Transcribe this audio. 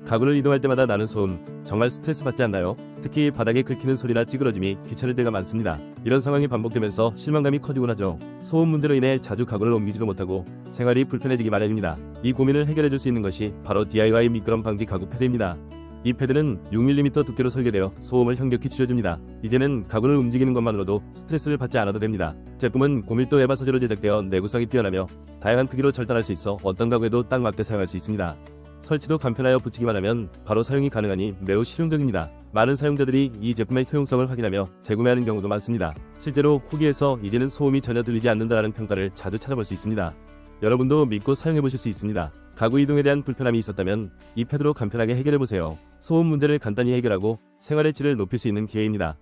가구를 이동할 때마다 나는 소음, 정말 스트레스 받지 않나요? 특히 바닥에 긁히는 소리나 찌그러짐이 귀찮을 때가 많습니다. 이런 상황이 반복되면서 실망감이 커지곤 하죠. 소음 문제로 인해 자주 가구를 옮기지도 못하고 생활이 불편해지기 마련입니다. 이 고민을 해결해줄 수 있는 것이 바로 DIY 미끄럼 방지 가구 패드입니다. 이 패드는 6mm 두께로 설계되어 소음을 현격히 줄여줍니다. 이제는 가구를 움직이는 것만으로도 스트레스를 받지 않아도 됩니다. 제품은 고밀도 에바 소재로 제작되어 내구성이 뛰어나며 다양한 크기로 절단할 수 있어 어떤 가구에도 딱 맞게 사용할 수 있습니다. 설치도 간편하여 붙이기만 하면 바로 사용이 가능하니 매우 실용적입니다. 많은 사용자들이 이 제품의 효용성을 확인하며 재구매하는 경우도 많습니다. 실제로 후기에서 이제는 소음이 전혀 들리지 않는다라는 평가를 자주 찾아볼 수 있습니다. 여러분도 믿고 사용해보실 수 있습니다. 가구 이동에 대한 불편함이 있었다면 이 패드로 간편하게 해결해보세요. 소음 문제를 간단히 해결하고 생활의 질을 높일 수 있는 기회입니다.